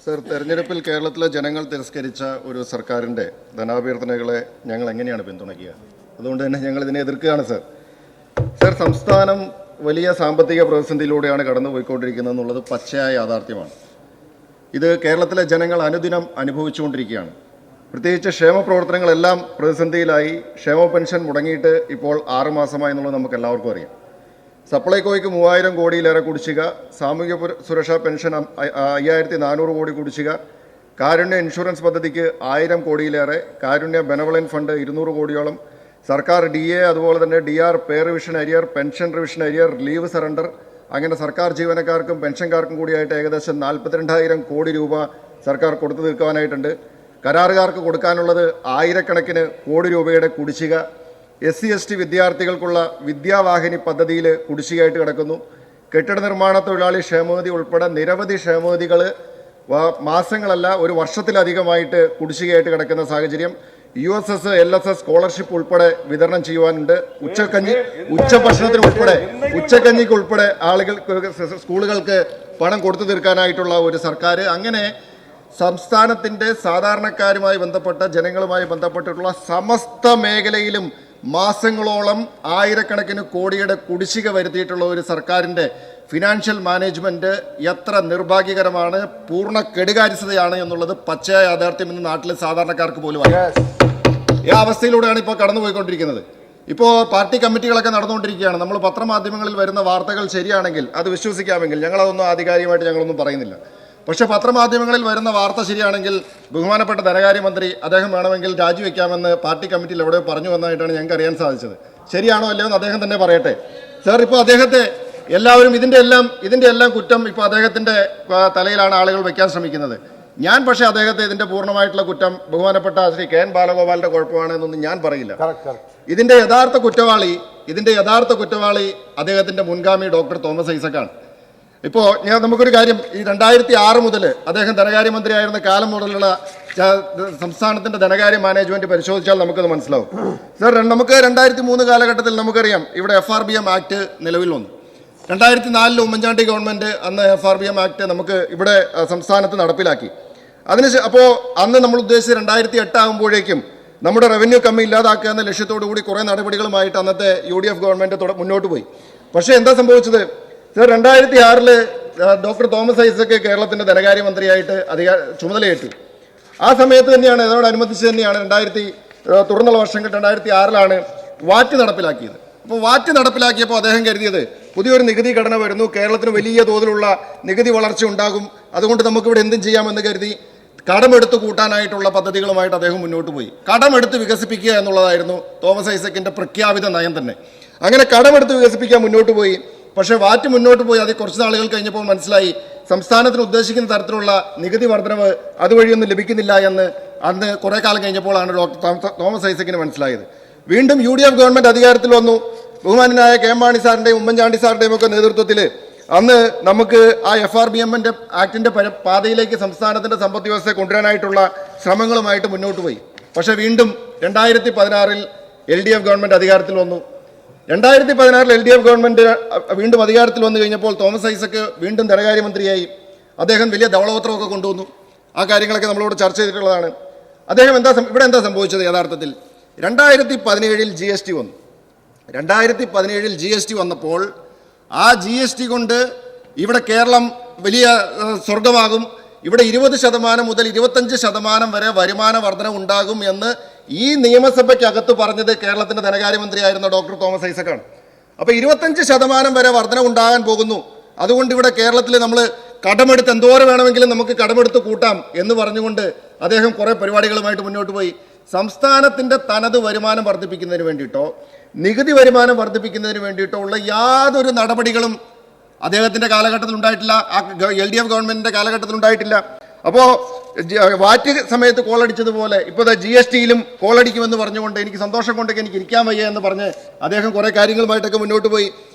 Sir, തെരഞ്ഞെടുപ്പിൽ കേരളത്തിലെ ജനങ്ങൾ തിരസ്കരിച്ച ഒരു സർക്കാരിൻ്റെ ധനാഭ്യർത്ഥനകളെ ഞങ്ങൾ എങ്ങനെയാണ് പിന്തുണയ്ക്കുക? അതുകൊണ്ട് തന്നെ ഞങ്ങൾ ഇതിനെ എതിർക്കുകയാണ് സർ. സംസ്ഥാനം വലിയ സാമ്പത്തിക പ്രതിസന്ധിയിലൂടെയാണ് കടന്നുപോയിക്കൊണ്ടിരിക്കുന്നത് എന്നുള്ളത് പച്ചയായ യാഥാർത്ഥ്യമാണ്. ഇത് കേരളത്തിലെ ജനങ്ങൾ അനുദിനം അനുഭവിച്ചുകൊണ്ടിരിക്കുകയാണ്. പ്രത്യേകിച്ച് ക്ഷേമ പ്രവർത്തനങ്ങളെല്ലാം പ്രതിസന്ധിയിലായി. ക്ഷേമ പെൻഷൻ മുടങ്ങിയിട്ട് ഇപ്പോൾ 6 മാസമായി എന്നുള്ളത് നമുക്ക് എല്ലാവർക്കും അറിയാം. സപ്ലൈകോയ്ക്ക് 3000 കോടിയിലേറെ കുടിശ്ശിക, സാമൂഹ്യ സുരക്ഷാ പെൻഷൻ 5400 കോടി കുടിശ്ശിക, കാരുണ്യ ഇൻഷുറൻസ് പദ്ധതിക്ക് 1000 കോടിയിലേറെ, കാരുണ്യ ബെനവലൻ ഫണ്ട് 200 കോടിയോളം, സർക്കാർ DA അതുപോലെ തന്നെ DR പേ revision arrear, pension revision arrear, leave surrender, അങ്ങനെ സർക്കാർ ജീവനക്കാർക്കും പെൻഷൻകാർക്കും കൂടിയായിട്ട് ഏകദേശം 42,000 കോടി രൂപ സർക്കാർ കൊടുത്തു തീർക്കാനായിട്ടുണ്ട്. കരാറുകാർക്ക് കൊടുക്കാനുള്ളത് ആയിരക്കണക്കിന് കോടി രൂപയുടെ കുടിശ്ശിക. SC/ST വിദ്യാർത്ഥികൾക്കുള്ള വിദ്യാവാഹിനി പദ്ധതിയിൽ കുടിശ്ശികയായിട്ട് കിടക്കുന്നു. കെട്ടിട നിർമ്മാണ തൊഴിലാളി ക്ഷേമനിധി ഉൾപ്പെടെ നിരവധി ക്ഷേമനിധികൾ മാസങ്ങളല്ല ഒരു വർഷത്തിലധികമായിട്ട് കുടിശ്ശികയായിട്ട് കിടക്കുന്ന സാഹചര്യം. USS LSS സ്കോളർഷിപ്പ് ഉൾപ്പെടെ വിതരണം ചെയ്യുവാനുണ്ട്. ഉച്ചക്കഞ്ഞിക്ക് ഉൾപ്പെടെ സ്കൂളുകൾക്ക് പണം കൊടുത്തു തീർക്കാനായിട്ടുള്ള ഒരു സർക്കാർ. അങ്ങനെ സംസ്ഥാനത്തിൻ്റെ സാധാരണക്കാരുമായി ബന്ധപ്പെട്ട ജനങ്ങളുമായി ബന്ധപ്പെട്ടിട്ടുള്ള സമസ്ത മേഖലയിലും മാസങ്ങളോളം ആയിരക്കണക്കിന് കോടിയുടെ കുടിശ്ശിക വരുത്തിയിട്ടുള്ള ഒരു സർക്കാരിൻ്റെ ഫിനാൻഷ്യൽ മാനേജ്മെൻറ്റ് എത്ര നിർഭാഗ്യകരമാണ്, പൂർണ്ണ കെടുകാര്യസ്ഥതയാണ് എന്നുള്ളത് പച്ചയായ യാഥാർത്ഥ്യം ഇന്ന് നാട്ടിലെ സാധാരണക്കാർക്ക് പോലും അറിയാം. ഈ അവസ്ഥയിലൂടെയാണ് ഇപ്പോൾ കടന്നുപോയിക്കൊണ്ടിരിക്കുന്നത്. ഇപ്പോൾ പാർട്ടി കമ്മിറ്റികളൊക്കെ നടന്നുകൊണ്ടിരിക്കുകയാണ്. നമ്മൾ പത്രമാധ്യമങ്ങളിൽ വരുന്ന വാർത്തകൾ ശരിയാണെങ്കിൽ അത് വിശ്വസിക്കാമെങ്കിൽ ഞങ്ങളതൊന്നും ആധികാരികമായിട്ട് ഞങ്ങളൊന്നും പറയുന്നില്ല. പക്ഷേ പത്രമാധ്യമങ്ങളിൽ വരുന്ന വാർത്ത ശരിയാണെങ്കിൽ ബഹുമാനപ്പെട്ട ധനകാര്യമന്ത്രി അദ്ദേഹം വേണമെങ്കിൽ രാജിവെക്കാമെന്ന് പാർട്ടി കമ്മിറ്റിയിൽ എവിടെയോ പറഞ്ഞു വന്നതായിട്ടാണ് ഞങ്ങൾക്ക് അറിയാൻ സാധിച്ചത്. ശരിയാണോ അല്ലയോ എന്ന് അദ്ദേഹം തന്നെ പറയട്ടെ. സർ, ഇപ്പോൾ അദ്ദേഹത്തെ എല്ലാവരും ഇതിൻ്റെ എല്ലാം കുറ്റം ഇപ്പോൾ അദ്ദേഹത്തിൻ്റെ തലയിലാണ് ആളുകൾ വയ്ക്കാൻ ശ്രമിക്കുന്നത്. ഞാൻ പക്ഷേ അദ്ദേഹത്തെ ഇതിൻ്റെ പൂർണ്ണമായിട്ടുള്ള കുറ്റം ബഹുമാനപ്പെട്ട ശ്രീ KN ബാലഗോപാലിൻ്റെ കുഴപ്പമാണ് എന്നൊന്നും ഞാൻ പറയില്ല. ഇതിൻ്റെ യഥാർത്ഥ കുറ്റവാളി അദ്ദേഹത്തിൻ്റെ മുൻഗാമി ഡോക്ടർ തോമസ് ഐസക്കാണ്. ഇപ്പോൾ നമുക്കൊരു കാര്യം, ഈ 2006 മുതൽ അദ്ദേഹം ധനകാര്യമന്ത്രിയായിരുന്ന കാലം മുതലുള്ള സംസ്ഥാനത്തിൻ്റെ ധനകാര്യ മാനേജ്മെൻറ്റ് പരിശോധിച്ചാൽ നമുക്കത് മനസ്സിലാവും. സർ, നമുക്ക് 2003 കാലഘട്ടത്തിൽ നമുക്കറിയാം ഇവിടെ FRBM ആക്ട് നിലവിൽ വന്നു. 2004 ഉമ്മൻചാണ്ടി ഗവൺമെൻറ് അന്ന് FRBM ആക്ട് നമുക്ക് ഇവിടെ സംസ്ഥാനത്ത് നടപ്പിലാക്കി. അപ്പോൾ അന്ന് നമ്മൾ ഉദ്ദേശിച്ച് 2008 ആകുമ്പോഴേക്കും നമ്മുടെ റവന്യൂ കമ്മി ഇല്ലാതാക്കുക എന്ന ലക്ഷ്യത്തോടു കൂടി കുറേ നടപടികളുമായിട്ട് അന്നത്തെ UDF ഗവൺമെൻറ് മുന്നോട്ട് പോയി. പക്ഷേ എന്താ സംഭവിച്ചത്? സർ, 2006 ഡോക്ടർ തോമസ് ഐസക്ക് കേരളത്തിൻ്റെ ധനകാര്യമന്ത്രിയായിട്ട് ചുമതലയേറ്റു. ആ സമയത്ത് തന്നെയാണ്, അതിനോടനുബന്ധിച്ച് തന്നെയാണ് തുടർന്നുള്ള വർഷങ്ങൾ 2006 വാറ്റ് നടപ്പിലാക്കിയത്. അപ്പോൾ വാറ്റ് നടപ്പിലാക്കിയപ്പോൾ അദ്ദേഹം കരുതിയത് പുതിയൊരു നികുതി ഘടന വരുന്നു, കേരളത്തിന് വലിയ തോതിലുള്ള നികുതി വളർച്ച ഉണ്ടാകും, അതുകൊണ്ട് നമുക്കിവിടെ എന്തും ചെയ്യാമെന്ന് കരുതി കടമെടുത്ത് കൂട്ടാനായിട്ടുള്ള പദ്ധതികളുമായിട്ട് അദ്ദേഹം മുന്നോട്ട് പോയി. കടമെടുത്ത് വികസിപ്പിക്കുക എന്നുള്ളതായിരുന്നു തോമസ് ഐസക്കിൻ്റെ പ്രഖ്യാപിത നയം തന്നെ. അങ്ങനെ കടമെടുത്ത് വികസിപ്പിക്കാൻ മുന്നോട്ട് പോയി. പക്ഷേ വാറ്റ് മുന്നോട്ട് പോയി അത് കുറച്ച് നാളുകൾ കഴിഞ്ഞപ്പോൾ മനസ്സിലായി സംസ്ഥാനത്തിന് ഉദ്ദേശിക്കുന്ന തരത്തിലുള്ള നികുതി വർധനവ് അതുവഴിയൊന്നും ലഭിക്കുന്നില്ല എന്ന് അന്ന് കുറേ കാലം കഴിഞ്ഞപ്പോഴാണ് ഡോക്ടർ തോമസ് ഐസക്കിന് മനസ്സിലായത്. വീണ്ടും UDF ഗവൺമെൻറ് അധികാരത്തിൽ വന്നു. ബഹുമാനായ KM മാണി സാറിൻ്റെയും ഉമ്മൻചാണ്ടി സാറിൻ്റെയും ഒക്കെ നേതൃത്വത്തിൽ അന്ന് നമുക്ക് ആ FRBM ആക്ടിൻ്റെ പാതയിലേക്ക് സംസ്ഥാനത്തിൻ്റെ സമ്പദ് വ്യവസ്ഥയെ കൊണ്ടുവരാനായിട്ടുള്ള ശ്രമങ്ങളുമായിട്ട് മുന്നോട്ട് പോയി. പക്ഷേ വീണ്ടും 2016 LDF ഗവൺമെൻറ് അധികാരത്തിൽ വന്നു. 2016 LDF ഗവൺമെൻറ് വീണ്ടും അധികാരത്തിൽ വന്നു കഴിഞ്ഞപ്പോൾ തോമസ് ഐസക്ക് വീണ്ടും ധനകാര്യമന്ത്രിയായി. അദ്ദേഹം വലിയ ധവളപത്രമൊക്കെ കൊണ്ടുവന്നു. ആ കാര്യങ്ങളൊക്കെ നമ്മളോട് ചർച്ച ചെയ്തിട്ടുള്ളതാണ്. അദ്ദേഹം ഇവിടെ എന്താ സംഭവിച്ചത്? യഥാർത്ഥത്തിൽ 2017 GST വന്നു. 2017 GST വന്നപ്പോൾ ആ GST കൊണ്ട് ഇവിടെ കേരളം വലിയ സ്വർഗമാകും, ഇവിടെ 20% മുതൽ 25% വരെ വരുമാന വർധന ഉണ്ടാകും എന്ന് ഈ നിയമസഭയ്ക്കകത്ത് പറഞ്ഞത് കേരളത്തിൻ്റെ ധനകാര്യമന്ത്രിയായിരുന്ന ഡോക്ടർ തോമസ് ഐസക്കാണ്. അപ്പോൾ 25% വരെ വർധന ഉണ്ടാകാൻ പോകുന്നു, അതുകൊണ്ട് ഇവിടെ കേരളത്തിൽ നമ്മൾ കടമെടുത്ത് എന്തോരം വേണമെങ്കിലും നമുക്ക് കടമെടുത്ത് കൂട്ടാം എന്ന് പറഞ്ഞുകൊണ്ട് അദ്ദേഹം കുറേ പരിപാടികളുമായിട്ട് മുന്നോട്ട് പോയി. സംസ്ഥാനത്തിൻ്റെ തനത് വരുമാനം വർദ്ധിപ്പിക്കുന്നതിന് വേണ്ടിയിട്ടോ നികുതി വരുമാനം വർദ്ധിപ്പിക്കുന്നതിന് വേണ്ടിയിട്ടോ ഉള്ള യാതൊരു നടപടികളും അദ്ദേഹത്തിൻ്റെ കാലഘട്ടത്തിൽ ഉണ്ടായിട്ടില്ല, ആ LDF ഗവൺമെൻറ്റിൻ്റെ കാലഘട്ടത്തിൽ ഉണ്ടായിട്ടില്ല. അപ്പോൾ വാറ്റ് സമയത്ത് കോളടിച്ചതുപോലെ ഇപ്പോൾ GSTയിലും കോളടിക്കുമെന്ന് പറഞ്ഞുകൊണ്ട് എനിക്ക് സന്തോഷം കൊണ്ടൊക്കെ എനിക്ക് ഇരിക്കാൻ വയ്യ എന്ന് പറഞ്ഞ് അദ്ദേഹം കുറേ കാര്യങ്ങളുമായിട്ടൊക്കെ മുന്നോട്ട് പോയി.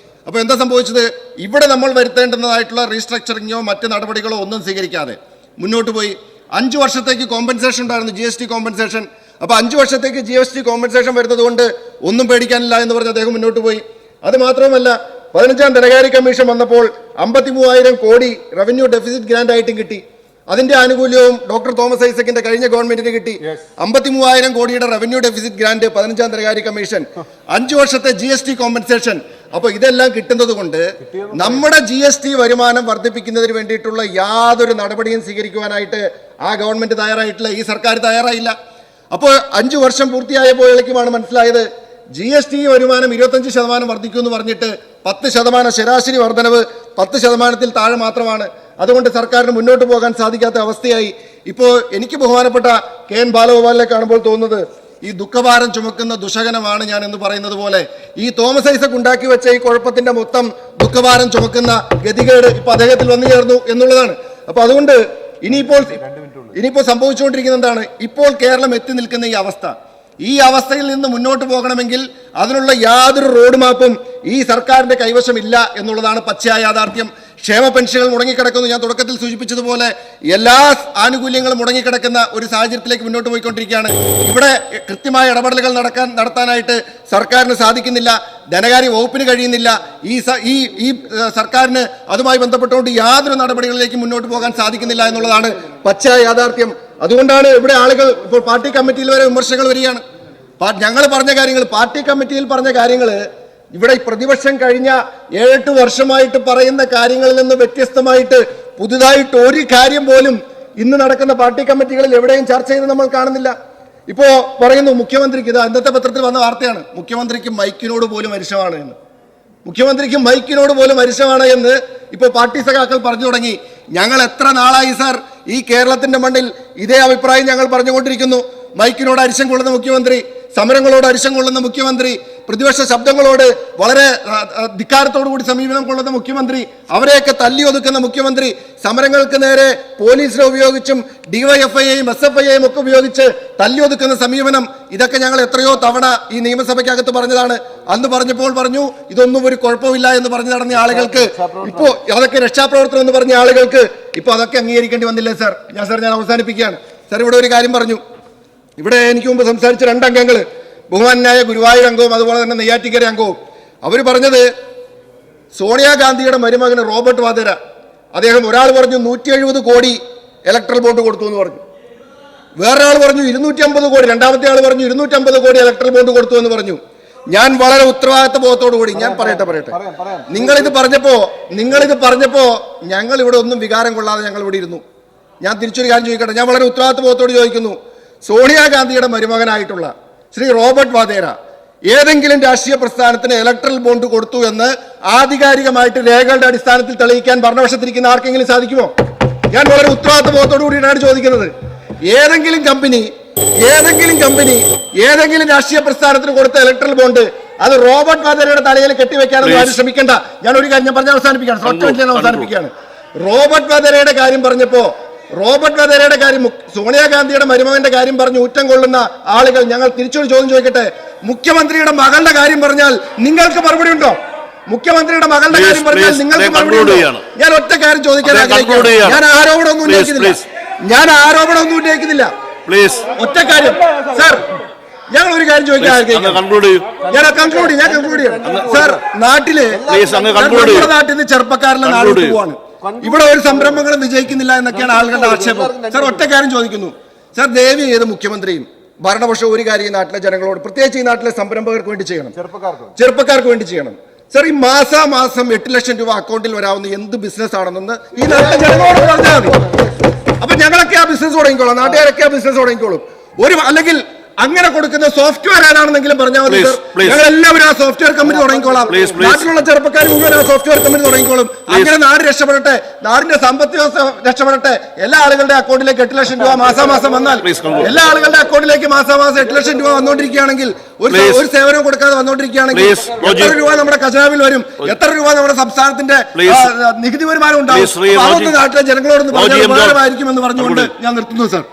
അപ്പോൾ എന്താ സംഭവിച്ചത്? ഇവിടെ നമ്മൾ വരുത്തേണ്ടുന്നതായിട്ടുള്ള റീസ്ട്രക്ചറിങ്ങോ മറ്റ് നടപടികളോ ഒന്നും സ്വീകരിക്കാതെ മുന്നോട്ട് പോയി. 5 വർഷത്തേക്ക് കോമ്പൻസേഷൻ ഉണ്ടായിരുന്നു, GST കോമ്പൻസേഷൻ. അപ്പോൾ 5 വർഷത്തേക്ക് GST കോമ്പൻസേഷൻ വരുന്നത് കൊണ്ട് ഒന്നും പേടിക്കാനില്ല എന്ന് പറഞ്ഞ് അദ്ദേഹം മുന്നോട്ട് പോയി. അത് മാത്രമല്ല, 15ാം ധനകാര്യ കമ്മീഷൻ വന്നപ്പോൾ 53,000 കോടി റവന്യൂ ഡെഫിസിറ്റ് ഗ്രാൻഡ് ആയിട്ടും കിട്ടി. അതിന്റെ ആനുകൂല്യവും ഡോക്ടർ തോമസ് ഐസക്കിന്റെ കഴിഞ്ഞ ഗവൺമെന്റിന് കിട്ടി. 53,000 കോടിയുടെ റവന്യൂ ഡെഫിസിറ്റ് ഗ്രാന്റ് 15ാം ധനകാര്യ കമ്മീഷൻ, 5 വർഷത്തെ GST കോമ്പൻസേഷൻ. അപ്പൊ ഇതെല്ലാം കിട്ടുന്നത് കൊണ്ട് നമ്മുടെ GST വരുമാനം വർദ്ധിപ്പിക്കുന്നതിന് വേണ്ടിയിട്ടുള്ള യാതൊരു നടപടിയും സ്വീകരിക്കുവാനായിട്ട് ആ ഗവൺമെന്റ് തയ്യാറായിട്ടില്ല, ഈ സർക്കാർ തയ്യാറായില്ല. അപ്പോൾ 5 വർഷം പൂർത്തിയായപ്പോഴേക്കുമാണ് മനസ്സിലായത് GST വരുമാനം 25% വർദ്ധിക്കുമെന്ന് പറഞ്ഞിട്ട് 10% ശരാശരി വർധനവ് 10%-ൽ താഴെ മാത്രമാണ്. അതുകൊണ്ട് സർക്കാരിന് മുന്നോട്ട് പോകാൻ സാധിക്കാത്ത അവസ്ഥയായി. ഇപ്പോൾ എനിക്ക് ബഹുമാനപ്പെട്ട KN ബാലഗോപാലിനെ കാണുമ്പോൾ തോന്നുന്നത് ഈ ദുഃഖഭാരം ചുമക്കുന്ന ദുശകനമാണ് ഞാൻ എന്ന് പറയുന്നത് പോലെ ഈ തോമസ് ഐസക് ഉണ്ടാക്കി വെച്ച ഈ കുഴപ്പത്തിന്റെ മൊത്തം ദുഃഖഭാരം ചുമക്കുന്ന ഗതികേട് ഇപ്പൊ അദ്ദേഹത്തിൽ വന്നു ചേർന്നു എന്നുള്ളതാണ്. അപ്പൊ അതുകൊണ്ട് ഇനിയിപ്പോൾ സംഭവിച്ചുകൊണ്ടിരിക്കുന്ന എന്താണ്? ഇപ്പോൾ കേരളം എത്തി നിൽക്കുന്ന ഈ അവസ്ഥയിൽ നിന്ന് മുന്നോട്ട് പോകണമെങ്കിൽ അതിനുള്ള യാതൊരു റോഡ് മാപ്പും ഈ സർക്കാരിന്റെ കൈവശമില്ല എന്നുള്ളതാണ് പച്ചയായ യാഥാർത്ഥ്യം. ക്ഷേമ പെൻഷനുകൾ മുടങ്ങിക്കിടക്കുന്നു. ഞാൻ തുടക്കത്തിൽ സൂചിപ്പിച്ചതുപോലെ എല്ലാ ആനുകൂല്യങ്ങളും മുടങ്ങിക്കിടക്കുന്ന ഒരു സാഹചര്യത്തിലേക്ക് മുന്നോട്ട് പോയിക്കൊണ്ടിരിക്കുകയാണ്. ഇവിടെ കൃത്യമായ ഇടപെടലുകൾ നടത്താനായിട്ട് സർക്കാരിന് സാധിക്കുന്നില്ല, ധനകാര്യ വകുപ്പിന് കഴിയുന്നില്ല. ഈ സർക്കാരിന് അതുമായി ബന്ധപ്പെട്ടുകൊണ്ട് യാതൊരു നടപടികളിലേക്കും മുന്നോട്ട് പോകാൻ സാധിക്കുന്നില്ല എന്നുള്ളതാണ് പച്ചയായ യാഥാർത്ഥ്യം. അതുകൊണ്ടാണ് ഇവിടെ ആളുകൾ ഇപ്പോൾ പാർട്ടി കമ്മിറ്റിയിൽ വരെ വിമർശനങ്ങൾ വരികയാണ്. ഞങ്ങൾ പറഞ്ഞ കാര്യങ്ങൾ, പാർട്ടി കമ്മിറ്റിയിൽ പറഞ്ഞ കാര്യങ്ങൾ ഇവിടെ പ്രതിപക്ഷം കഴിഞ്ഞ 7-8 വർഷമായിട്ട് പറയുന്ന കാര്യങ്ങളിൽ നിന്ന് വ്യത്യസ്തമായിട്ട് പുതുതായിട്ട് ഒരു കാര്യം പോലും ഇന്ന് നടക്കുന്ന പാർട്ടി കമ്മിറ്റികളിൽ എവിടെയും ചർച്ച ചെയ്ത് നമ്മൾ കാണുന്നില്ല. ഇപ്പോ പറയുന്നു മുഖ്യമന്ത്രിക്ക്, ഇത് ഇന്നത്തെ പത്രത്തിൽ വന്ന വാർത്തയാണ്, മുഖ്യമന്ത്രിക്ക് മൈക്കിനോട് പോലും അരിശമാണ് എന്ന്. മുഖ്യമന്ത്രിക്ക് മൈക്കിനോട് പോലും അരിശമാണ് എന്ന് ഇപ്പോൾ പാർട്ടി സഖാക്കൾ പറഞ്ഞു തുടങ്ങി. ഞങ്ങൾ എത്ര നാളായി സാർ ഈ കേരളത്തിന്റെ മണ്ണിൽ ഇതേ അഭിപ്രായം ഞങ്ങൾ പറഞ്ഞുകൊണ്ടിരിക്കുന്നു. മൈക്കിനോട് അരിശം കൊള്ളുന്ന മുഖ്യമന്ത്രി, സമരങ്ങളോട് അരിശം കൊള്ളുന്ന മുഖ്യമന്ത്രി, പ്രതിപക്ഷ ശബ്ദങ്ങളോട് വളരെ ധിക്കാരത്തോടു കൂടി സമീപനം കൊള്ളുന്ന മുഖ്യമന്ത്രി, അവരെയൊക്കെ തല്ലി ഒതുക്കുന്ന മുഖ്യമന്ത്രി, സമരങ്ങൾക്ക് നേരെ പോലീസിനെ ഉപയോഗിച്ചും DYFIയെയും SFIയെയും ഒക്കെ ഉപയോഗിച്ച് തല്ലി ഒതുക്കുന്ന സമീപനം, ഇതൊക്കെ ഞങ്ങൾ എത്രയോ തവണ ഈ നിയമസഭയ്ക്കകത്ത് പറഞ്ഞതാണ്. അന്ന് പറഞ്ഞപ്പോൾ പറഞ്ഞു ഇതൊന്നും ഒരു കുഴപ്പമില്ല എന്ന് പറഞ്ഞു നടന്ന ആളുകൾക്ക് ഇപ്പോ അതൊക്കെ രക്ഷാപ്രവർത്തനം എന്ന് പറഞ്ഞ ആളുകൾക്ക് ഇപ്പൊ അതൊക്കെ അംഗീകരിക്കേണ്ടി വന്നില്ലേ സാർ? ഞാൻ അവസാനിപ്പിക്കുകയാണ് സാർ. ഇവിടെ ഒരു കാര്യം പറഞ്ഞു. ഇവിടെ എനിക്ക് മുമ്പ് സംസാരിച്ച 2 അംഗങ്ങൾ, ബഹുമാനായ ഗുരുവായൂർ അംഗവും അതുപോലെ തന്നെ നെയ്യാറ്റിക്കര അംഗവും, അവർ പറഞ്ഞത് സോണിയാഗാന്ധിയുടെ മരുമകന് റോബർട്ട് വാദ്ര, അദ്ദേഹം ഒരാൾ പറഞ്ഞു 170 കോടി ഇലക്ട്രൽ ബോണ്ട് കൊടുത്തു എന്ന് പറഞ്ഞു, വേറൊരാൾ പറഞ്ഞു 250 കോടി, രണ്ടാമത്തെ ആൾ പറഞ്ഞു 250 കോടി ഇലക്ട്രൽ ബോണ്ട് കൊടുത്തു എന്ന് പറഞ്ഞു. ഞാൻ വളരെ ഉത്തരവാദിത്ത ബോധത്തോടു കൂടി ഞാൻ പറയട്ടെ, നിങ്ങളിത് പറഞ്ഞപ്പോ ഞങ്ങൾ ഇവിടെ ഒന്നും വികാരം കൊള്ളാതെ ഞങ്ങൾ ഇവിടെ ഇരുന്നു. ഞാൻ തിരിച്ചൊരു കാര്യം ചോദിക്കട്ടെ, ഞാൻ വളരെ ഉത്തരവാദിത്ത ബോധത്തോട് ചോദിക്കുന്നു, സോണിയാഗാന്ധിയുടെ മരുമകനായിട്ടുള്ള ശ്രീ റോബർട്ട് വാദ്ര ഏതെങ്കിലും രാഷ്ട്രീയ പ്രസ്ഥാനത്തിന് ഇലക്ട്രൽ ബോണ്ട് കൊടുത്തു എന്ന് ആധികാരികമായിട്ട് രേഖകളുടെ അടിസ്ഥാനത്തിൽ തെളിയിക്കാൻ ഭരണപക്ഷത്തിരിക്കുന്ന ആർക്കെങ്കിലും സാധിക്കുമോ? ഞാൻ വളരെ ഉത്തരവാദിത്ത ബോധത്തോടു കൂടിയാണ് ചോദിക്കുന്നത്. ഏതെങ്കിലും കമ്പനി ഏതെങ്കിലും രാഷ്ട്രീയ പ്രസ്ഥാനത്തിന് കൊടുത്ത ഇലക്ട്രൽ ബോണ്ട് അത് റോബർട്ട് വാദ്രയുടെ തലയിൽ കെട്ടിവെക്കാനൊന്നും ആരും ശ്രമിക്കേണ്ട. ഞാൻ ഒരു കാര്യം പറഞ്ഞ് അവസാനിപ്പിക്കുകയാണ്. റോബർട്ട് വാദ്രയുടെ കാര്യം പറഞ്ഞപ്പോ, റോബർട്ട് വാദ്രയുടെ കാര്യം, സോണിയാഗാന്ധിയുടെ മരുമകന്റെ കാര്യം പറഞ്ഞ് ഊറ്റം കൊള്ളുന്ന ആളുകൾ, ഞങ്ങൾ തിരിച്ചൊരു ചോദ്യം ചോദിക്കട്ടെ, മുഖ്യമന്ത്രിയുടെ മകളുടെ കാര്യം പറഞ്ഞാൽ നിങ്ങൾക്ക് മറുപടി ഉണ്ടോ? മുഖ്യമന്ത്രിയുടെ മകളുടെ കാര്യം പറഞ്ഞാൽ നിങ്ങൾക്ക് മറുപടി ഉണ്ടോ? ഞാൻ ഒറ്റ കാര്യം ചോദിക്കാൻ ആഗ്രഹിക്കുന്നു. ഞാൻ ആരോപണമൊന്നും ഉന്നയിക്കുന്നില്ല. ഒറ്റ കാര്യം സാർ, ഞങ്ങൾ ഒരു കാര്യം ചോദിക്കാൻ ആഗ്രഹിക്കുന്നു. ഞാൻ കൺക്ലൂഡ് ചെയ്യാം സാർ. നാട്ടിൽ നിന്ന് ചെറുപ്പക്കാരനെ നാട്ടിൽ പോവാണ്, ഇവിടെ ഒരു സംരംഭങ്ങളും വിജയിക്കുന്നില്ല എന്നൊക്കെയാണ് ആളുകളുടെ ആക്ഷേപം. സാർ ഒറ്റ കാര്യം ചോദിക്കുന്നു സാർ, ദയവ് ചെയ്ത് മുഖ്യമന്ത്രിയും ഭരണപക്ഷം ഒരു കാര്യം ഈ നാട്ടിലെ ജനങ്ങളോട്, പ്രത്യേകിച്ച് ഈ നാട്ടിലെ സംരംഭകർക്ക് വേണ്ടി ചെയ്യണം, ചെറുപ്പക്കാർക്ക് വേണ്ടി ചെയ്യണം. സാർ ഈ മാസാമാസം 8 ലക്ഷം രൂപ അക്കൗണ്ടിൽ വരാവുന്ന എന്ത് ബിസിനസ് ആണെന്ന് ഈ നാട്ടിലെ ജനങ്ങളോട് പറഞ്ഞാൽ മതി. അപ്പൊ ഞങ്ങളൊക്കെ ആ ബിസിനസ് തുടങ്ങിക്കോളാം, നാട്ടുകാരൊക്കെ ആ ബിസിനസ് തുടങ്ങിക്കോളും. അല്ലെങ്കിൽ അങ്ങനെ കൊടുക്കുന്ന സോഫ്റ്റ്വെയർ ആരാണെന്നെങ്കിലും പറഞ്ഞാൽ മതി സാർ. ഞങ്ങൾ എല്ലാവരും ആ സോഫ്റ്റ്വെയർ കമ്പനി തുടങ്ങിക്കോളാം. നാട്ടിലുള്ള ചെറുപ്പക്കാർ മുഴുവൻ ആ സോഫ്റ്റ്വെയർ കമ്പനി തുടങ്ങിക്കോളും. അങ്ങനെ നാട് രക്ഷപ്പെടട്ടെ, നാടിന്റെ സമ്പദ് വ്യവസ്ഥ രക്ഷപ്പെടട്ടെ. എല്ലാ ആളുകളുടെ അക്കൗണ്ടിലേക്ക് 8 ലക്ഷം രൂപ മാസാമാസം വന്നാൽ, എല്ലാ ആളുകളുടെ അക്കൗണ്ടിലേക്ക് മാസാമാസം 8 ലക്ഷം രൂപ വന്നുകൊണ്ടിരിക്കുകയാണെങ്കിൽ, ഒരു സേവനവും കൊടുക്കാതെ വന്നുകൊണ്ടിരിക്കുകയാണെങ്കിൽ എത്ര രൂപ നമ്മുടെ ഖജനാവിൽ വരും? എത്ര രൂപ നമ്മുടെ സംസ്ഥാനത്തിന്റെ നികുതി വരുമാനം ഉണ്ടാവും? അതൊന്ന് നാട്ടിലെ ജനങ്ങളോടൊന്ന് പറഞ്ഞാൽ ഉപകാരമായിരിക്കുമെന്ന് പറഞ്ഞുകൊണ്ട് ഞാൻ നിർത്തുന്നു സാർ.